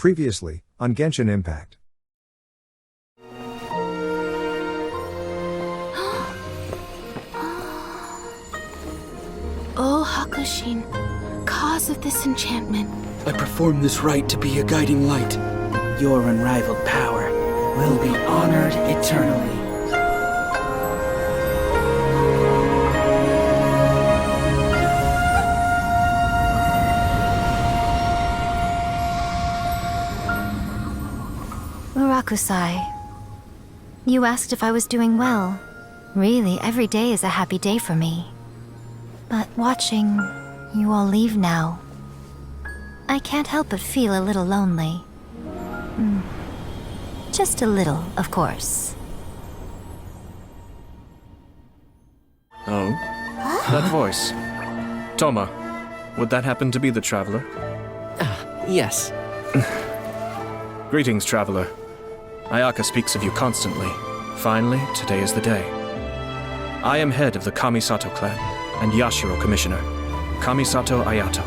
Previously, on Genshin Impact. Oh, Hakushin, cause of this enchantment. I perform this rite to be a guiding light. Your unrivaled power will be honored eternally. Murakusai, you asked if I was doing well. Really, every day is a happy day for me. But watching you all leave now, I can't help but feel a little lonely. Just a little, of course. Oh? That voice. Toma, would that happen to be the Traveler? Yes. Greetings, Traveler. Ayaka speaks of you constantly. Finally, today is the day. I am head of the Kamisato clan, and Yashiro Commissioner, Kamisato Ayato.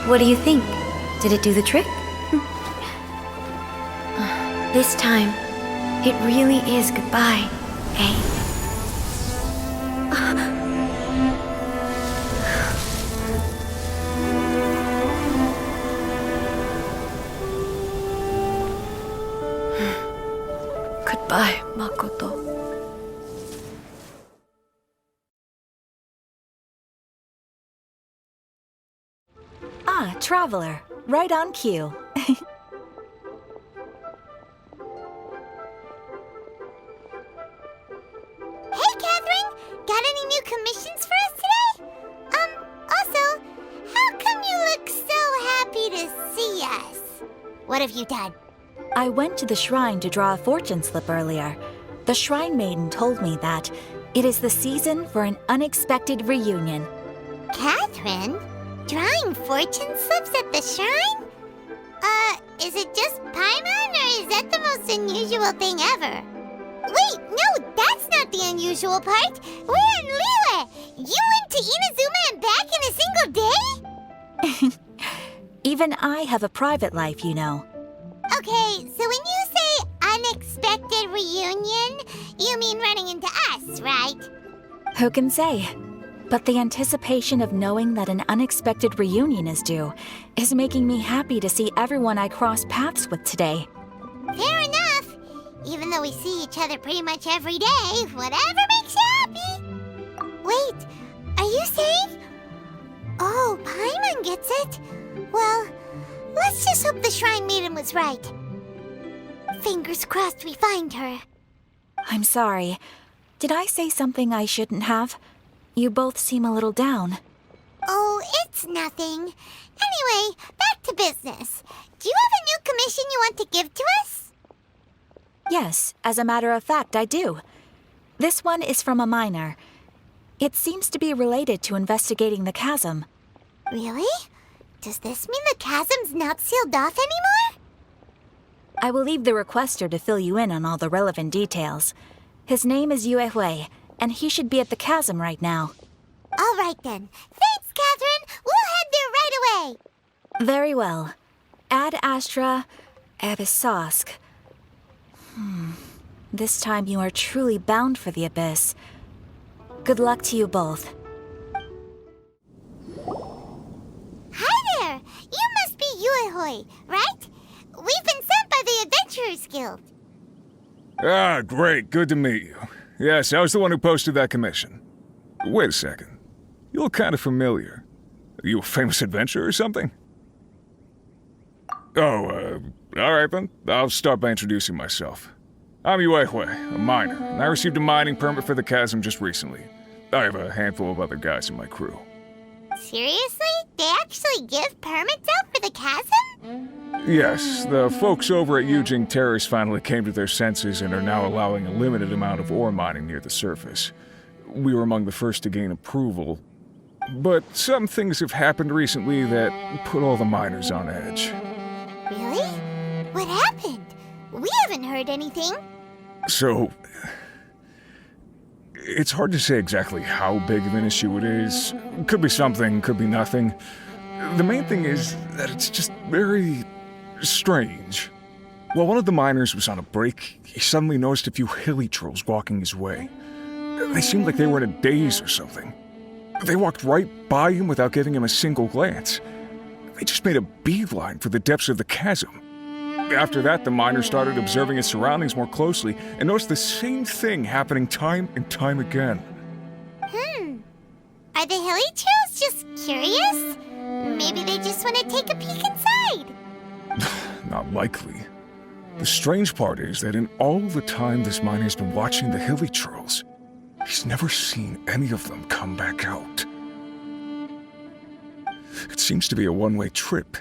What do you think? Did it do the trick? This time, it really is goodbye, eh? Goodbye, Makoto. Ah, Traveler. Right on cue. Hey, Catherine! Got any new commissions for us today? Also, how come you look so happy to see us? What have you done? I went to the shrine to draw a fortune slip earlier. The shrine maiden told me that it is the season for an unexpected reunion. Catherine? Drawing fortune slips at the shrine? Is it just Paimon, or is that the most unusual thing ever? Wait, no, that's not the unusual part. We're in Liyue. You went to Inazuma and back in a single day? Even I have a private life, you know. Okay, so when you say unexpected reunion, you mean running into us, right? Who can say? But the anticipation of knowing that an unexpected reunion is due is making me happy to see everyone I cross paths with today. Fair enough. Even though we see each other pretty much every day, whatever makes you happy. Wait, are you saying? Oh, Paimon gets it. Well, let's just hope the Shrine Maiden was right. Fingers crossed we find her. I'm sorry. Did I say something I shouldn't have? You both seem a little down. Oh, it's nothing. Anyway, back to business. Do you have a new commission you want to give to us? Yes, as a matter of fact, I do. This one is from a miner. It seems to be related to investigating the chasm. Really? Does this mean the chasm's not sealed off anymore? I will leave the requester to fill you in on all the relevant details. His name is Yue Hui, and he should be at the chasm right now. All right then. Thanks, Catherine. We'll head there right away. Very well. Ad Astra Abyssosque. This time you are truly bound for the abyss. Good luck to you both. Hi there. You must be Yue Hui, right? We've been sent by the Adventurers Guild. Ah, great. Good to meet you. Yes, I was the one who posted that commission. Wait a second. You look kind of familiar. Are you a famous adventurer or something? Oh, alright then. I'll start by introducing myself. I'm Yue Hui, a miner, and I received a mining permit for the chasm just recently. I have a handful of other guys in my crew. Seriously? They actually give permits out for the chasm? Yes, the folks over at Yujing Terrace finally came to their senses and are now allowing a limited amount of ore mining near the surface. We were among the first to gain approval, but some things have happened recently that put all the miners on edge. Really? What happened? We haven't heard anything. So, It's hard to say exactly how big of an issue it is. Could be something, could be nothing. The main thing is that it's just very strange. While one of the miners was on a break, he suddenly noticed a few hilly trolls walking his way. They seemed like they were in a daze or something. They walked right by him without giving him a single glance. They just made a beeline for the depths of the chasm. After that, the miner started observing his surroundings more closely and noticed the same thing happening time and time again. Are the hilly trolls just curious? Maybe they just want to take a peek inside. Not likely. The strange part is that in all the time this miner's been watching the hilly trolls, he's never seen any of them come back out. It seems to be a one-way trip.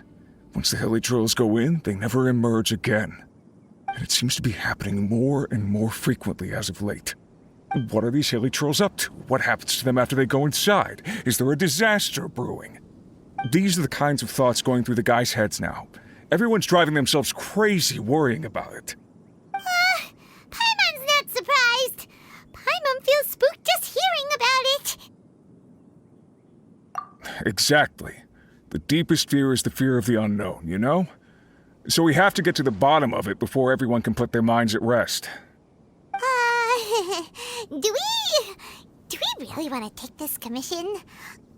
Once the hilly trolls go in, they never emerge again. And it seems to be happening more and more frequently as of late. What are these hilly trolls up to? What happens to them after they go inside? Is there a disaster brewing? These are the kinds of thoughts going through the guys' heads now. Everyone's driving themselves crazy worrying about it. Paimon's not surprised. Paimon feels spooked just hearing about it. Exactly. The deepest fear is the fear of the unknown, you know? So we have to get to the bottom of it before everyone can put their minds at rest. Do we really want to take this commission?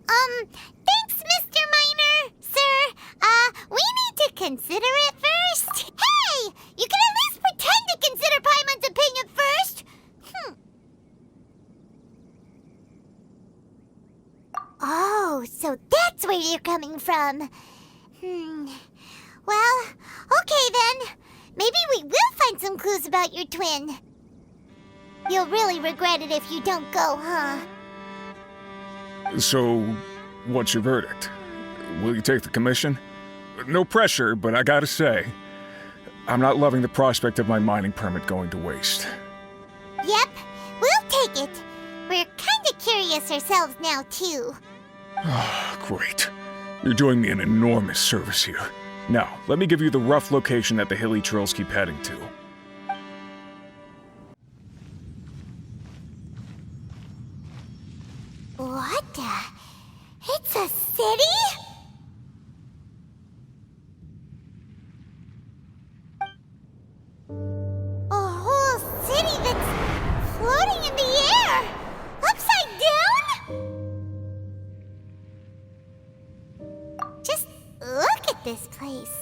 Thanks, Mr. Miner, sir. We need to consider it first. Hey! You can at least pretend to consider Paimon's opinion first. Oh, so that's where you're coming from. Well, okay then. Maybe we will find some clues about your twin. You'll really regret it if you don't go, huh? So, what's your verdict? Will you take the commission? No pressure, but I gotta say, I'm not loving the prospect of my mining permit going to waste. Yep, we'll take it. We're kinda curious ourselves now, too. Great. You're doing me an enormous service here. Now, let me give you the rough location that the hilly trolls keep heading to. What the? It's a city? A whole city that's floating in the air? Upside down? Just look at this place.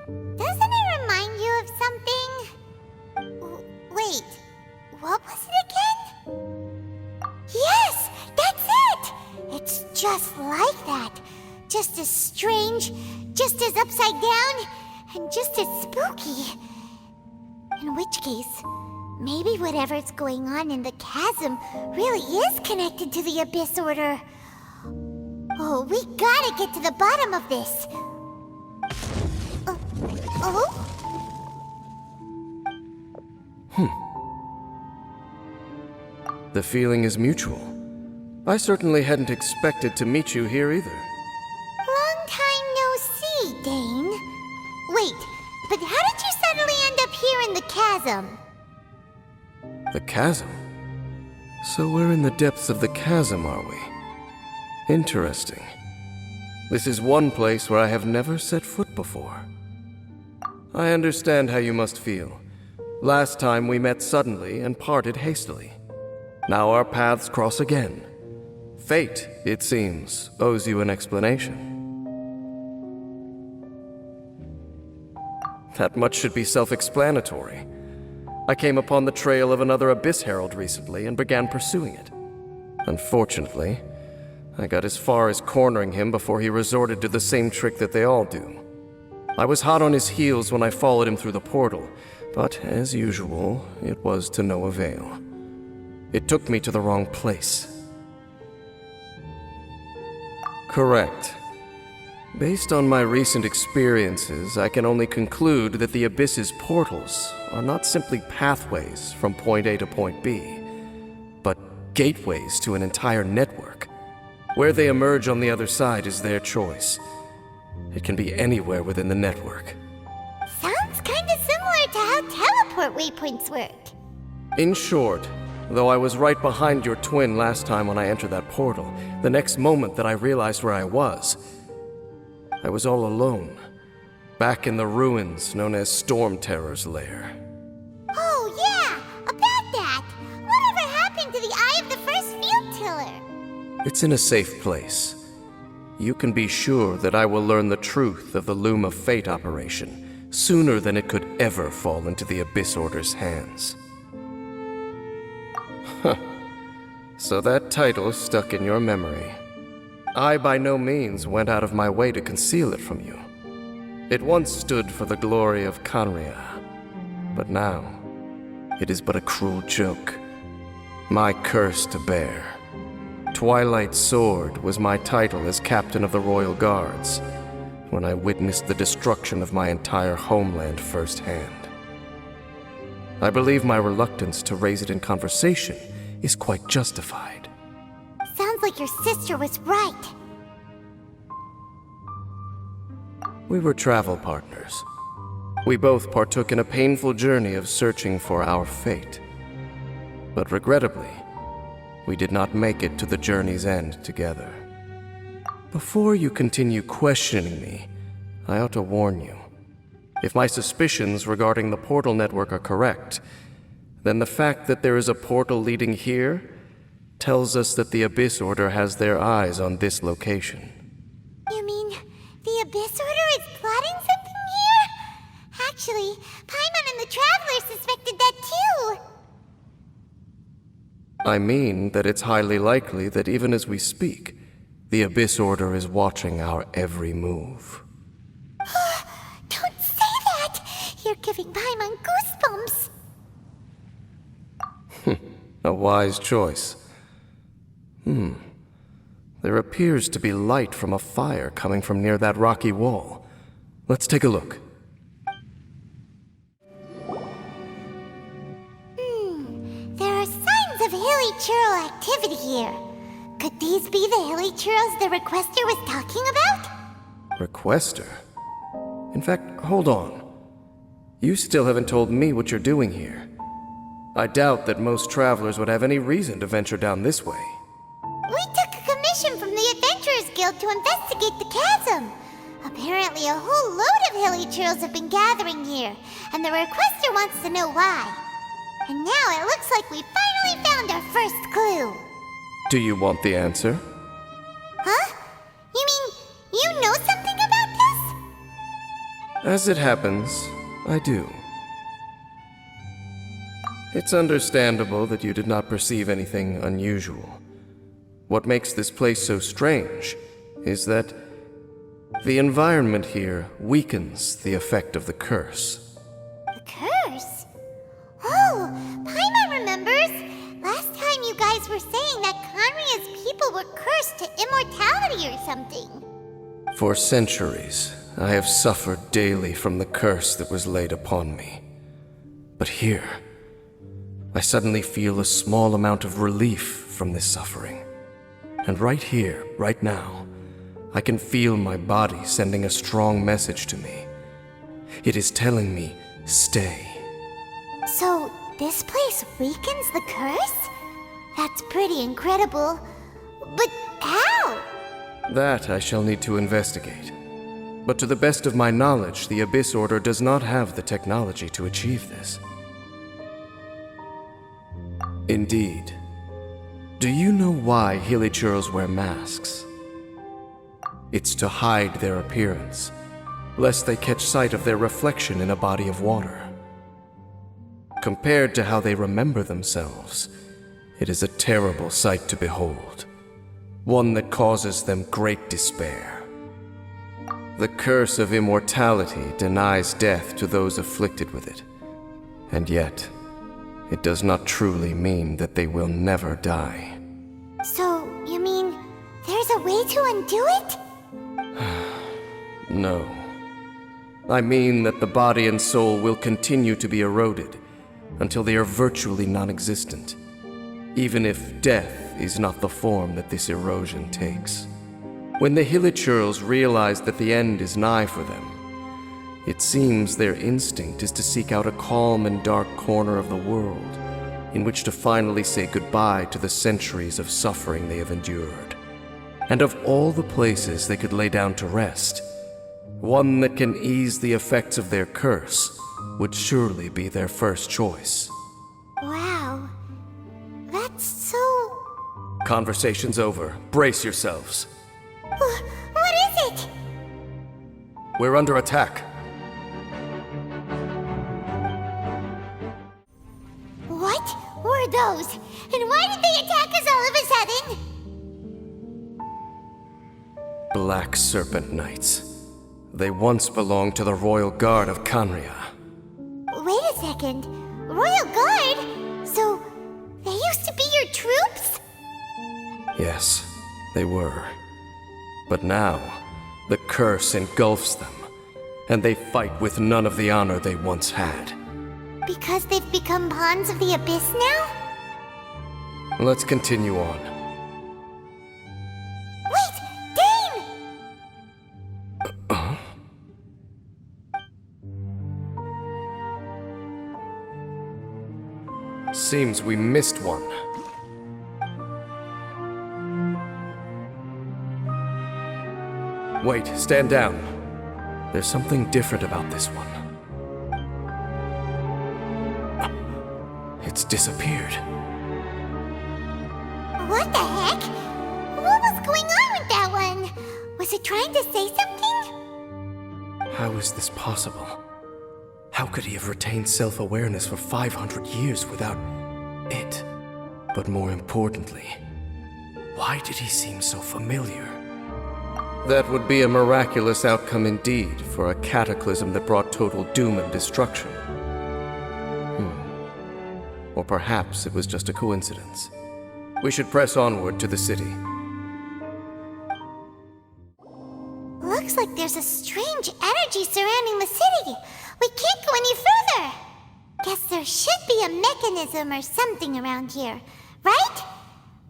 Doesn't it remind you of something? Wait, what was it again? Yes, that's it! It's just like that. Just as strange, just as upside down, and just as spooky. In which case, maybe whatever's going on in the chasm really is connected to the Abyss Order. Oh, we gotta get to the bottom of this. The feeling is mutual. I certainly hadn't expected to meet you here either. Long time no see, Dane. Wait, but how did you suddenly end up here in the chasm? The chasm? So we're in the depths of the chasm, are we? Interesting. This is one place where I have never set foot before. I understand how you must feel. Last time we met suddenly and parted hastily. Now our paths cross again. Fate, it seems, owes you an explanation. That much should be self-explanatory. I came upon the trail of another Abyss Herald recently and began pursuing it. Unfortunately, I got as far as cornering him before he resorted to the same trick that they all do. I was hot on his heels when I followed him through the portal, but as usual, it was to no avail. It took me to the wrong place. Correct. Based on my recent experiences, I can only conclude that the Abyss's portals are not simply pathways from point A to point B, but gateways to an entire network. Where they emerge on the other side is their choice. It can be anywhere within the network. Sounds kinda similar to how teleport waypoints work. In short, though I was right behind your twin last time when I entered that portal, the next moment that I realized where I was all alone, back in the ruins known as Storm Terror's lair. Oh, yeah! About that! Whatever happened to the Eye of the First Field Tiller? It's in a safe place. You can be sure that I will learn the truth of the Loom of Fate operation sooner than it could ever fall into the Abyss Order's hands. Huh. So that title stuck in your memory. I by no means went out of my way to conceal it from you. It once stood for the glory of Canria, but now it is but a cruel joke. My curse to bear. Twilight Sword was my title as captain of the Royal Guards when I witnessed the destruction of my entire homeland firsthand. I believe my reluctance to raise it in conversation is quite justified. Sounds like your sister was right. We were travel partners. We both partook in a painful journey of searching for our fate. But regrettably, we did not make it to the journey's end together. Before you continue questioning me, I ought to warn you. If my suspicions regarding the portal network are correct, then the fact that there is a portal leading here tells us that the Abyss Order has their eyes on this location. You mean the Abyss Order is plotting something here? Actually, Paimon and the Traveler suspected that too. I mean that it's highly likely that even as we speak, the Abyss Order is watching our every move. Don't say that! You're giving Paimon goosebumps. A wise choice. There appears to be light from a fire coming from near that rocky wall. Let's take a look. There are signs of hilly churl activity here. Could these be the hilly churls the Requester was talking about? Requester? In fact, hold on. You still haven't told me what you're doing here. I doubt that most travelers would have any reason to venture down this way. We took a commission from the Adventurers Guild to investigate the chasm. Apparently a whole load of hilly churls have been gathering here, and the Requester wants to know why. And now it looks like we finally found our first clue. Do you want the answer? Huh? You mean you know something about this? As it happens, I do. It's understandable that you did not perceive anything unusual. What makes this place so strange is that the environment here weakens the effect of the curse. The curse? Oh, Paimon remembers! Last time you guys were saying that Conria's people were cursed to immortality or something. For centuries, I have suffered daily from the curse that was laid upon me. But here, I suddenly feel a small amount of relief from this suffering. And right here, right now, I can feel my body sending a strong message to me. It is telling me, stay. So, this place weakens the curse? That's pretty incredible. But how? That I shall need to investigate. But to the best of my knowledge, the Abyss Order does not have the technology to achieve this. Indeed. Do you know why Hilichurls wear masks? It's to hide their appearance, lest they catch sight of their reflection in a body of water. Compared to how they remember themselves, it is a terrible sight to behold, one that causes them great despair. The curse of immortality denies death to those afflicted with it, and yet, it does not truly mean that they will never die. So, you mean there's a way to undo it? No. I mean that the body and soul will continue to be eroded until they are virtually non-existent, even if death is not the form that this erosion takes. When the Hilichurls realize that the end is nigh for them, it seems their instinct is to seek out a calm and dark corner of the world in which to finally say goodbye to the centuries of suffering they have endured. And of all the places they could lay down to rest, one that can ease the effects of their curse would surely be their first choice. Wow. That's so... Conversation's over. Brace yourselves. What is it? We're under attack. What were those? And why did they attack us all of a sudden? Black Serpent Knights. They once belonged to the Royal Guard of Khaenri'ah. Wait a second. Royal Guard? So, they used to be your troops? Yes, they were. But now, the curse engulfs them, and they fight with none of the honor they once had. Because they've become pawns of the Abyss now? Let's continue on. Wait! Dane! Seems we missed one. Wait, stand down. There's something different about this one. It's disappeared. What the heck? What was going on with that one? Was it trying to say something? How is this possible? How could he have retained self-awareness for 500 years without it? But more importantly, why did he seem so familiar? That would be a miraculous outcome indeed for a cataclysm that brought total doom and destruction. Or perhaps it was just a coincidence. We should press onward to the city. Looks like there's a strange energy surrounding the city. We can't go any further. Guess there should be a mechanism or something around here, right?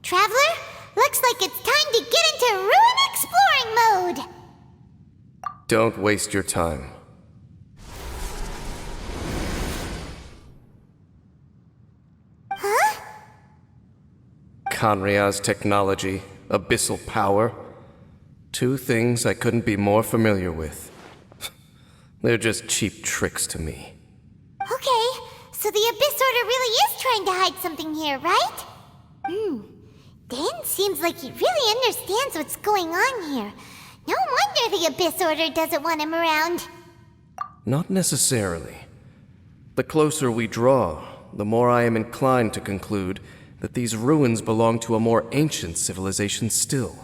Traveler, looks like it's time to get into ruin exploring mode. Don't waste your time. Huh? Khaenri'ah's technology, abyssal power. Two things I couldn't be more familiar with. They're just cheap tricks to me. Okay, so the Abyss Order really is trying to hide something here, right? Dan seems like he really understands what's going on here. No wonder the Abyss Order doesn't want him around. Not necessarily. The closer we draw, the more I am inclined to conclude that these ruins belong to a more ancient civilization still.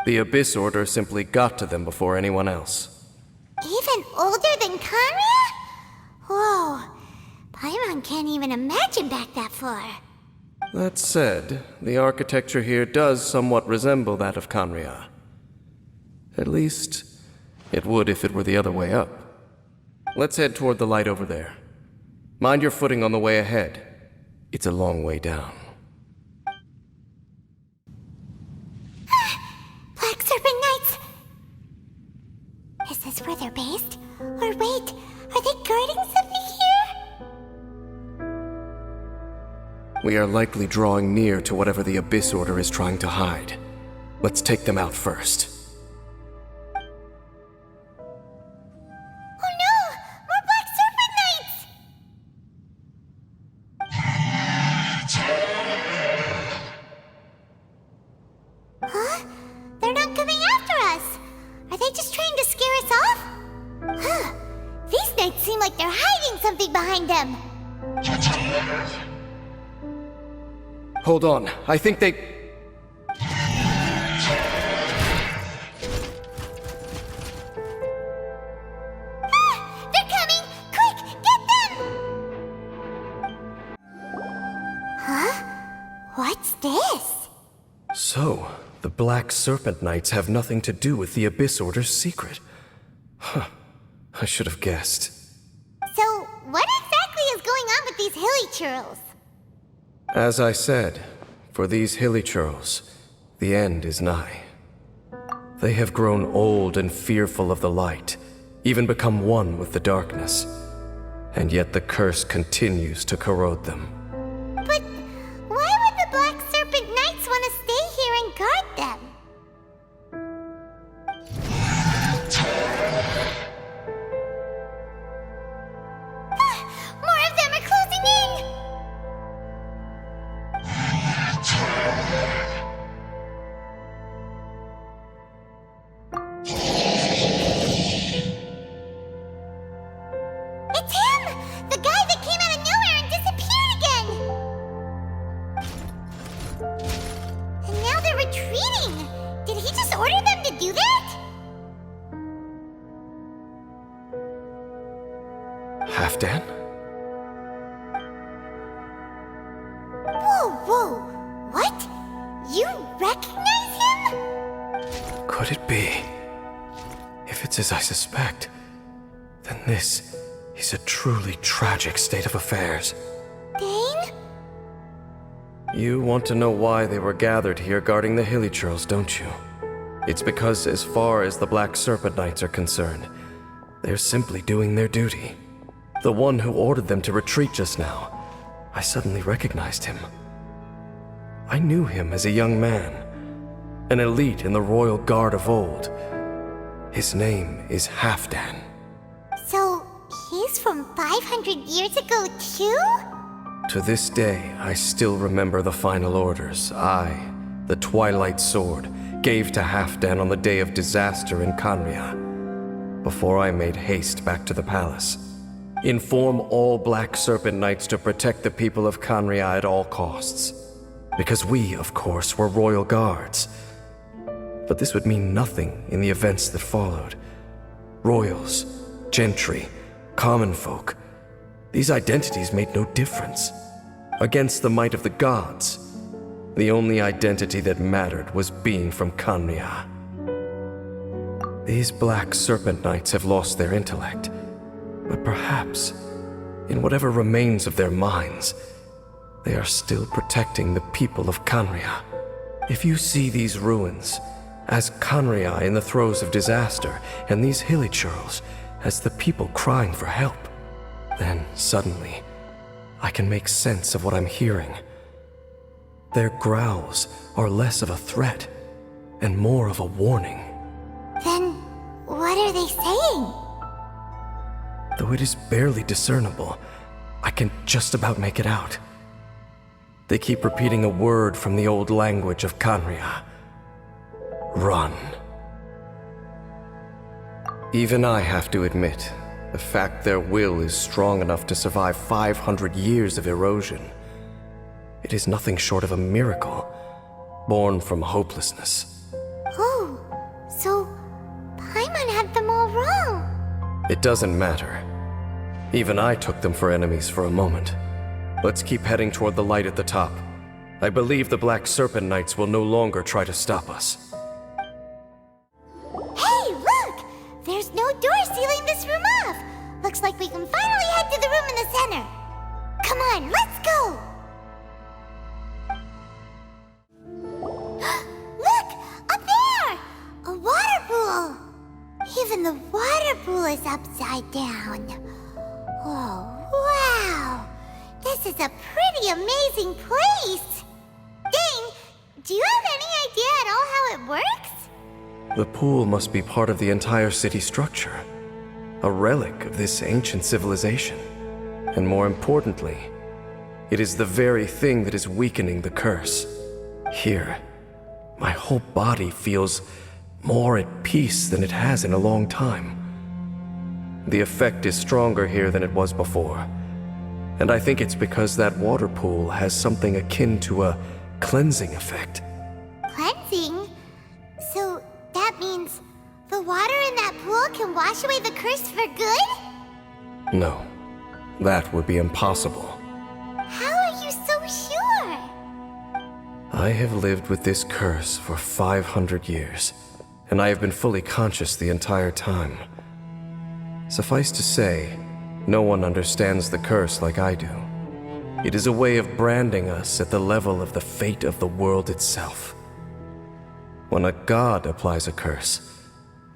The Abyss Order simply got to them before anyone else. Even older than Khaenri'ah? Whoa, Paimon can't even imagine back that far. That said, the architecture here does somewhat resemble that of Khaenri'ah. At least, it would if it were the other way up. Let's head toward the light over there. Mind your footing on the way ahead. It's a long way down. Black Serpent Knights! Is this where they're based? Or wait, are they guarding something here? We are likely drawing near to whatever the Abyss Order is trying to hide. Let's take them out first. Oh no! More Black Serpent Knights! Huh? They're not coming after us! Are they just trying to scare us off? Huh. These knights seem like they're hiding something behind them. Hold on, I think they... They're coming! Quick, get them! Huh? What's this? So, the Black Serpent Knights have nothing to do with the Abyss Order's secret. Huh. I should have guessed. So, what exactly is going on with these hilly churls? As I said, for these hilly churls, the end is nigh. They have grown old and fearful of the light, even become one with the darkness. And yet the curse continues to corrode them. But Halfdan? Whoa! What? You recognize him? Could it be? If it's as I suspect, then this is a truly tragic state of affairs. Dane? You want to know why they were gathered here guarding the Hilichurls, don't you? It's because as far as the Black Serpent Knights are concerned, they're simply doing their duty. The one who ordered them to retreat just now, I suddenly recognized him. I knew him as a young man, an elite in the royal guard of old. His name is Halfdan. So, he's from 500 years ago too? To this day, I still remember the final orders I, the Twilight Sword, gave to Halfdan on the day of disaster in Khaenri'ah, before I made haste back to the palace. Inform all Black Serpent Knights to protect the people of Khaenri'ah at all costs. Because we, of course, were royal guards. But this would mean nothing in the events that followed. Royals, gentry, common folk, these identities made no difference. Against the might of the gods, the only identity that mattered was being from Khaenri'ah. These Black Serpent Knights have lost their intellect, but perhaps, in whatever remains of their minds, they are still protecting the people of Khaenri'ah. If you see these ruins as Khaenri'ah in the throes of disaster, and these Hilichurls as the people crying for help, then suddenly I can make sense of what I'm hearing. Their growls are less of a threat and more of a warning. Then, what are they saying? Though it is barely discernible, I can just about make it out. They keep repeating a word from the old language of Khaenri'ah. Run. Even I have to admit, the fact their will is strong enough to survive 500 years of erosion, it is nothing short of a miracle, born from hopelessness. Oh, so Paimon had them all wrong. It doesn't matter. Even I took them for enemies for a moment. Let's keep heading toward the light at the top. I believe the Black Serpent Knights will no longer try to stop us. Hey, look! There's no door sealing this room off. Looks like we can finally head to the room in the center. Come on, let's go! Look! Up there! A water pool! Even the water pool is upside down. Oh, wow! This is a pretty amazing place! Dane, do you have any idea at all how it works? The pool must be part of the entire city structure, a relic of this ancient civilization. And more importantly, it is the very thing that is weakening the curse. Here, my whole body feels more at peace than it has in a long time. The effect is stronger here than it was before, and I think it's because that water pool has something akin to a cleansing effect. Cleansing? So that means the water in that pool can wash away the curse for good? No, that would be impossible. How are you so sure? I have lived with this curse for 500 years, and I have been fully conscious the entire time. Suffice to say, no one understands the curse like I do. It is a way of branding us at the level of the fate of the world itself. When a god applies a curse,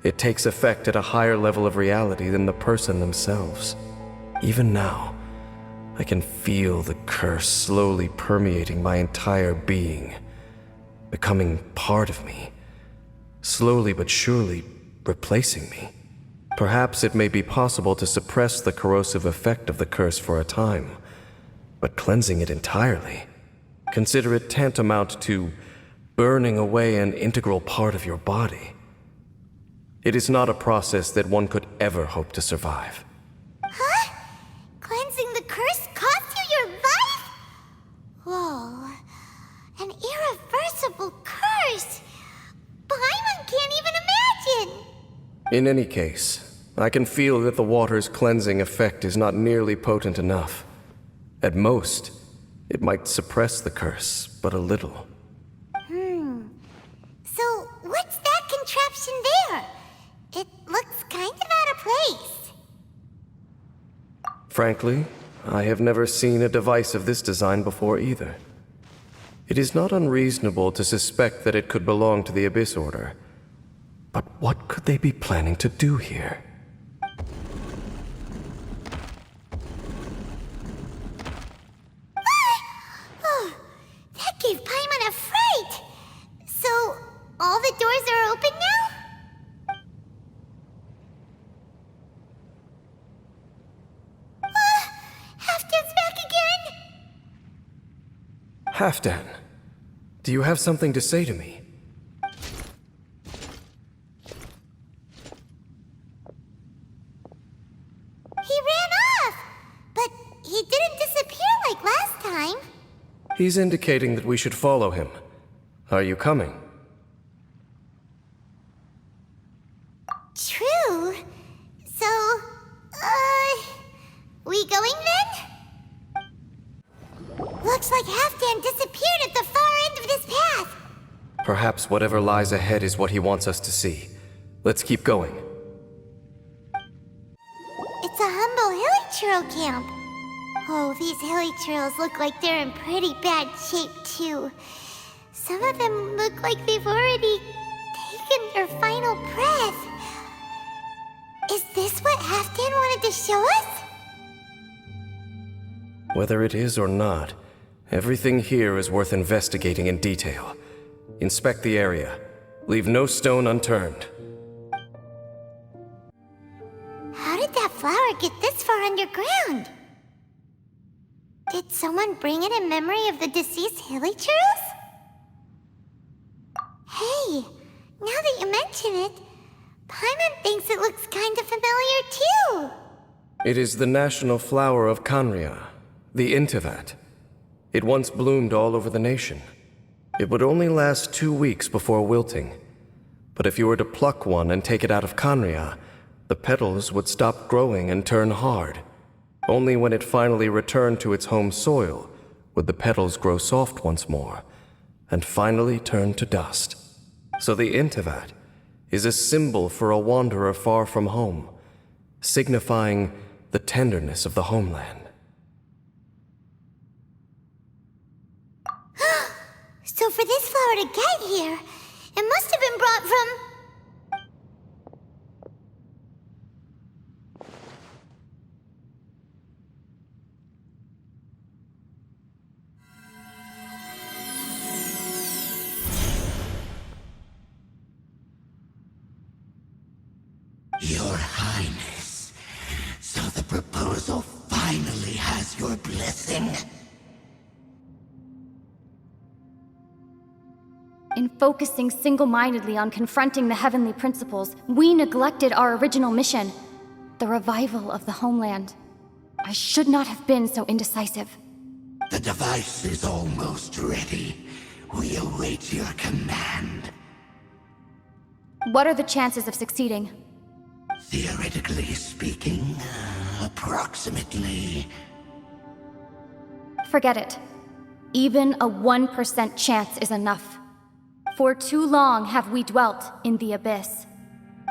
it takes effect at a higher level of reality than the person themselves. Even now, I can feel the curse slowly permeating my entire being, becoming part of me, slowly but surely replacing me. Perhaps it may be possible to suppress the corrosive effect of the curse for a time, but cleansing it entirely, consider it tantamount to burning away an integral part of your body. It is not a process that one could ever hope to survive. Huh? Cleansing the curse cost you your life? Whoa. An irreversible curse. Paimon can't even imagine. In any case, I can feel that the water's cleansing effect is not nearly potent enough. At most, it might suppress the curse, but a little. So, what's that contraption there? It looks kind of out of place. Frankly, I have never seen a device of this design before either. It is not unreasonable to suspect that it could belong to the Abyss Order. But what could they be planning to do here? Oh, that gave Paimon a fright! So, all the doors are open now? Halfdan's back again! Halfdan, do you have something to say to me? He ran off! But he didn't disappear like last time. He's indicating that we should follow him. Are you coming? True. So, we going then? Looks like Halfdan disappeared at the far end of this path. Perhaps whatever lies ahead is what he wants us to see. Let's keep going. It's a humble hilichurl camp. Oh, these hilichurls look like they're in pretty bad shape, too. Some of them look like they've already taken their final breath. Is this what Halfdan wanted to show us? Whether it is or not, everything here is worth investigating in detail. Inspect the area. Leave no stone unturned. How did that flower get this far underground? Did someone bring it in memory of the deceased hilichurls? Hey, now that you mention it, Paimon thinks it looks kind of familiar too. It is the national flower of Khaenri'ah, the Intivat. It once bloomed all over the nation. It would only last 2 weeks before wilting. But if you were to pluck one and take it out of Khaenri'ah, the petals would stop growing and turn hard. Only when it finally returned to its home soil would the petals grow soft once more, and finally turn to dust. So the Intivat is a symbol for a wanderer far from home, signifying the tenderness of the homeland. So for this flower to get here, it must have been brought from... Your Highness, so the proposal finally has your blessing? In focusing single-mindedly on confronting the heavenly principles, we neglected our original mission, the revival of the homeland. I should not have been so indecisive. The device is almost ready. We await your command. What are the chances of succeeding? Theoretically speaking, approximately. Forget it. Even a 1% chance is enough. For too long have we dwelt in the abyss.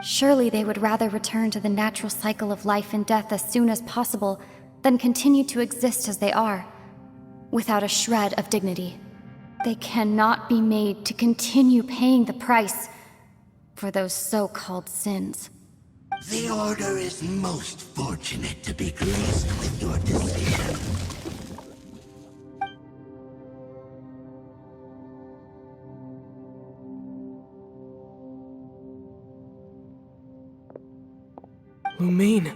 Surely they would rather return to the natural cycle of life and death as soon as possible than continue to exist as they are, without a shred of dignity. They cannot be made to continue paying the price for those so-called sins. The Order is most fortunate to be graced with your decision. Lumine.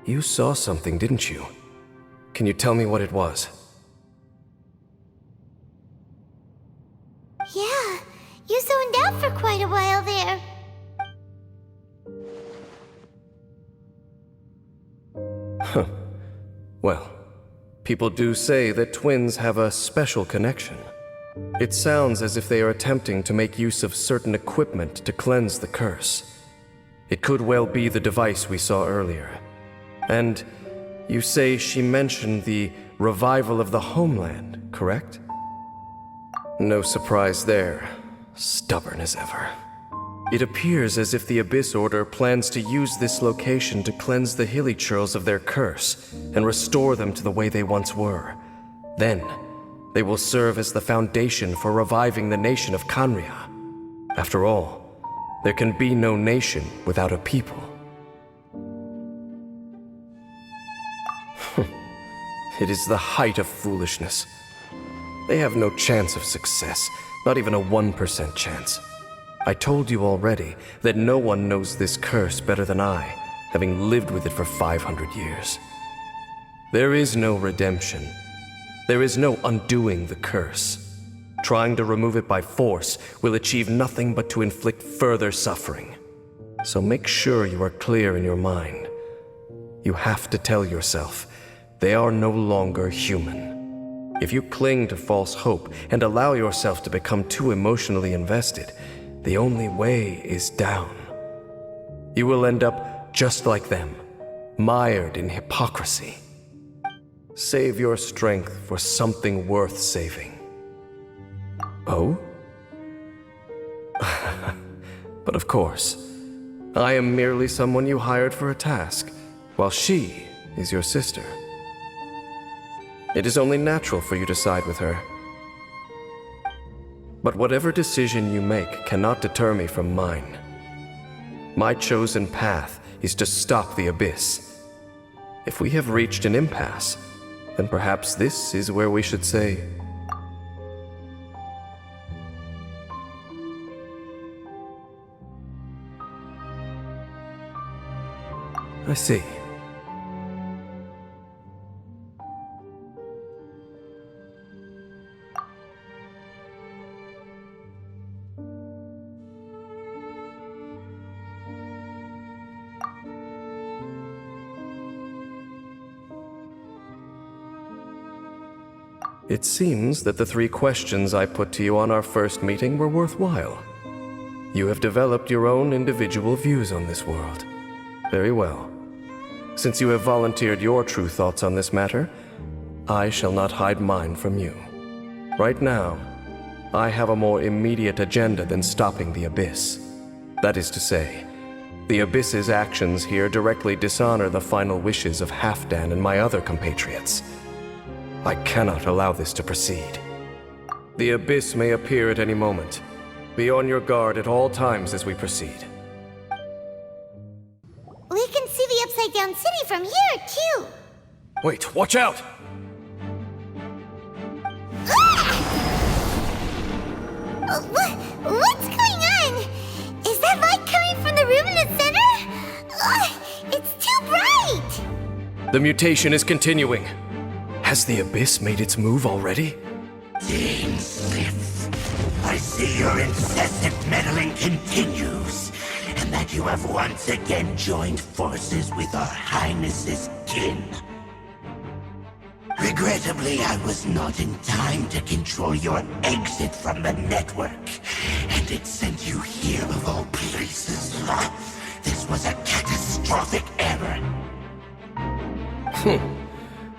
You saw something, didn't you? Can you tell me what it was? Yeah, you zoned out for quite a while there. Well, people do say that twins have a special connection. It sounds as if they are attempting to make use of certain equipment to cleanse the curse. It could well be the device we saw earlier. And you say she mentioned the revival of the homeland, correct? No surprise there. Stubborn as ever. It appears as if the Abyss Order plans to use this location to cleanse the hilly churls of their curse and restore them to the way they once were. Then, they will serve as the foundation for reviving the nation of Khaenri'ah. After all, there can be no nation without a people. It is the height of foolishness. They have no chance of success, not even a 1% chance. I told you already that no one knows this curse better than I, having lived with it for 500 years. There is no redemption. There is no undoing the curse. Trying to remove it by force will achieve nothing but to inflict further suffering. So make sure you are clear in your mind. You have to tell yourself, they are no longer human. If you cling to false hope and allow yourself to become too emotionally invested, the only way is down. You will end up just like them, mired in hypocrisy. Save your strength for something worth saving. Oh? But of course, I am merely someone you hired for a task, while she is your sister. It is only natural for you to side with her. But whatever decision you make cannot deter me from mine. My chosen path is to stop the Abyss. If we have reached an impasse, then perhaps this is where we should say, I see. It seems that the 3 questions I put to you on our first meeting were worthwhile. You have developed your own individual views on this world. Very well. Since you have volunteered your true thoughts on this matter, I shall not hide mine from you. Right now, I have a more immediate agenda than stopping the Abyss. That is to say, the Abyss's actions here directly dishonor the final wishes of Halfdan and my other compatriots. I cannot allow this to proceed. The Abyss may appear at any moment. Be on your guard at all times as we proceed. We can see the Upside Down City from here, too. Wait, watch out! What's going on? Is that light coming from the room in the center? It's too bright! The mutation is continuing. Has the Abyss made its move already? Dainsliff, I see your incessant meddling continues, and that you have once again joined forces with our Highness's kin. Regrettably, I was not in time to control your exit from the network, and it sent you here of all places. This was a catastrophic error.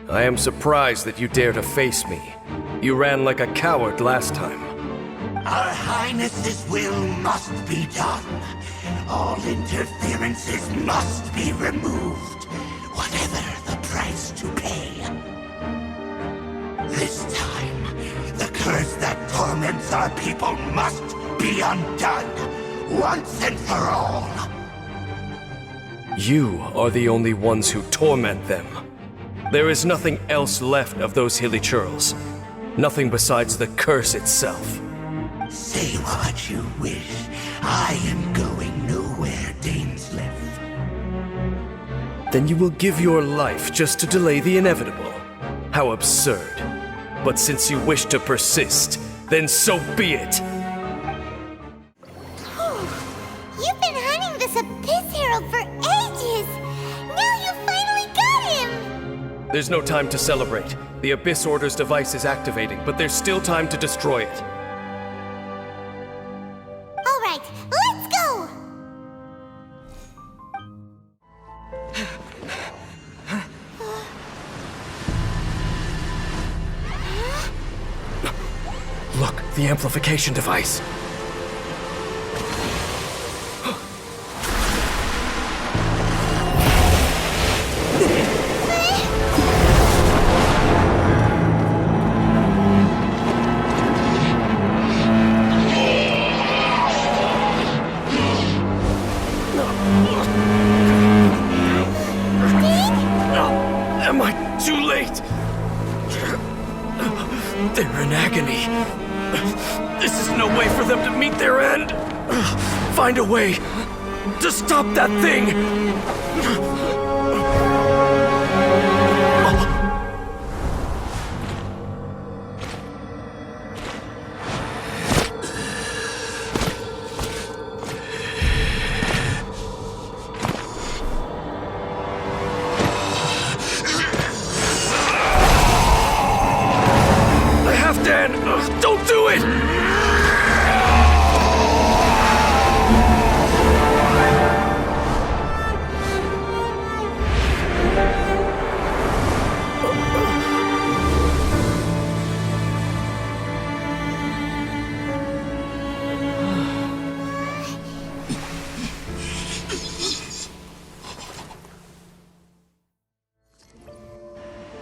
I am surprised that you dare to face me. You ran like a coward last time. Our Highness's will must be done. All interferences must be removed, whatever the price to pay. This time, the curse that torments our people must be undone, once and for all. You are the only ones who torment them. There is nothing else left of those hilly churls. Nothing besides the curse itself. Say what you wish. I am going nowhere, Dainsliff. Then you will give your life just to delay the inevitable. How absurd. But since you wish to persist, then so be it. You've been hunting this Abyss Herald for ages! Now you finally got him! There's no time to celebrate. The Abyss Order's device is activating, but there's still time to destroy it. All right, let's go! Look, the amplification device. Am I too late? They're in agony. This is no way for them to meet their end. Find a way to stop that thing. Dan, don't do it!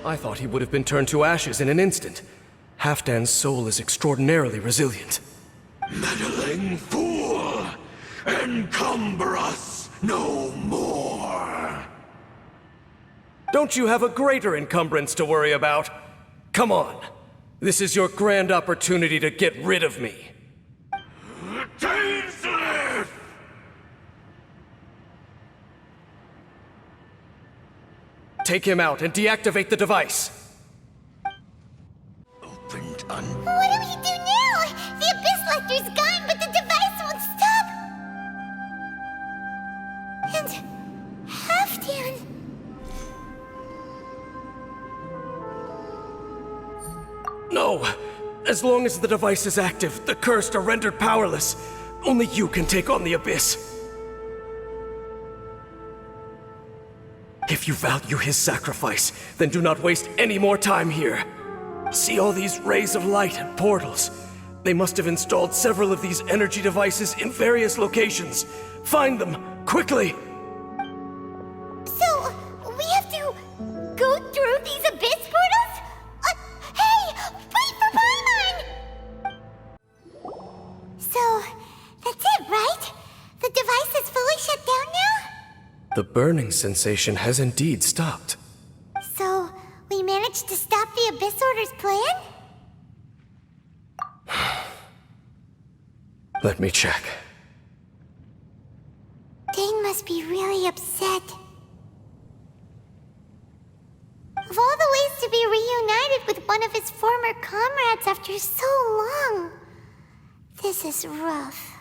I thought he would have been turned to ashes in an instant. Halfdan's soul is extraordinarily resilient. Meddling fool! Encumber us no more! Don't you have a greater encumbrance to worry about? Come on. This is your grand opportunity to get rid of me. Dainsleif! Take him out and deactivate the device. What do we do now? The Abyss Lecter's gone, but the device won't stop! And... Halfdan... No! As long as the device is active, the cursed are rendered powerless. Only you can take on the Abyss. If you value his sacrifice, then do not waste any more time here. See all these rays of light and portals? They must have installed several of these energy devices in various locations. Find them, quickly! So, we have to go through these Abyss portals? Hey! Wait for Paimon! So, that's it, right? The device is fully shut down now? The burning sensation has indeed stopped. So, we managed to stop the Abyss Order's plan? Let me check. Dane must be really upset. Of all the ways to be reunited with one of his former comrades after so long, this is rough.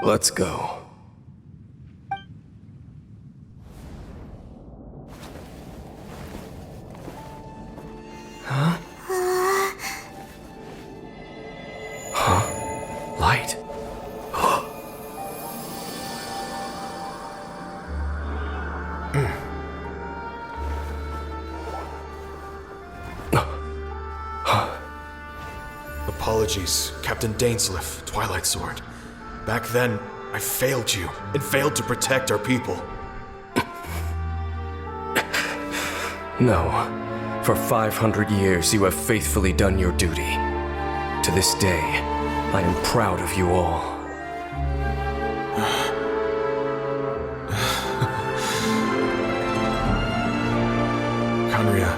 Let's go. Huh? Huh? Light? Apologies, Captain Dainsleif, Twilight Sword. Back then, I failed you, and failed to protect our people. No. For 500 years, you have faithfully done your duty. To this day, I am proud of you all. Khaenri'ah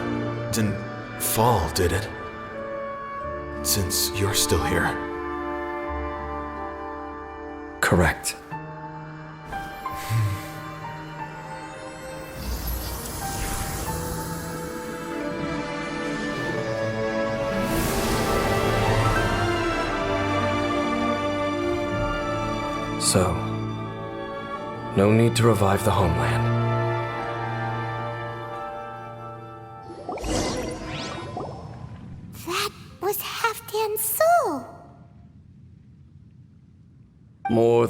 didn't fall, did it? Since you're still here. Correct. So, no need to revive the homeland.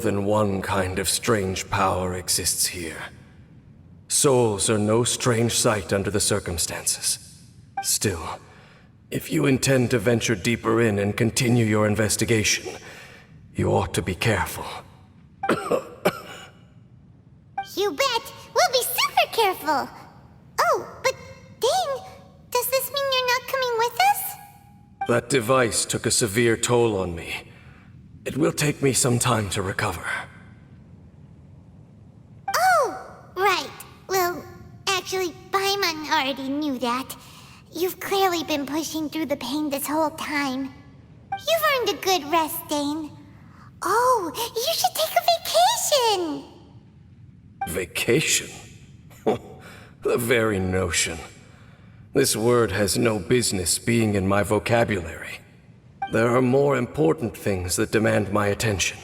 than one kind of strange power exists here. Souls are no strange sight under the circumstances. Still, if you intend to venture deeper in and continue your investigation, you ought to be careful. You bet! We'll be super careful! Oh, but Dane, does this mean you're not coming with us? That device took a severe toll on me. It will take me some time to recover. Oh, right. Well, actually, Paimon already knew that. You've clearly been pushing through the pain this whole time. You've earned a good rest, Dane. Oh, you should take a vacation! Vacation? The very notion. This word has no business being in my vocabulary. There are more important things that demand my attention.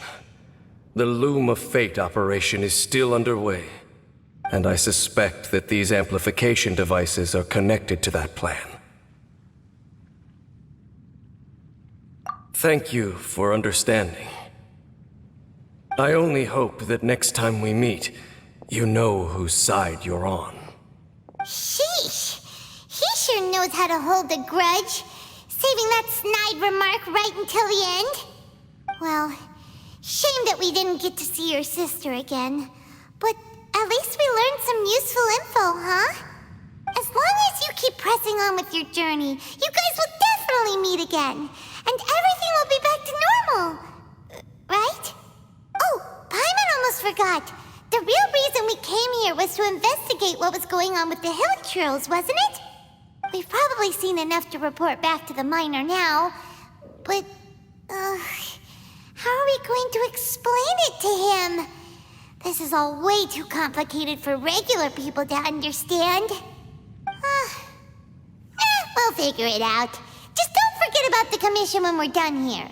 The Loom of Fate operation is still underway, and I suspect that these amplification devices are connected to that plan. Thank you for understanding. I only hope that next time we meet, you know whose side you're on. Sheesh! He sure knows how to hold a grudge, saving that snide remark right until the end. Well, shame that we didn't get to see your sister again. But at least we learned some useful info, huh? As long as you keep pressing on with your journey, you guys will definitely meet again. And everything will be back to normal. Right? Oh, Paimon almost forgot. The real reason we came here was to investigate what was going on with the hill trolls, wasn't it? We've probably seen enough to report back to the miner now. But, how are we going to explain it to him? This is all way too complicated for regular people to understand. We'll figure it out. Just don't forget about the commission when we're done here.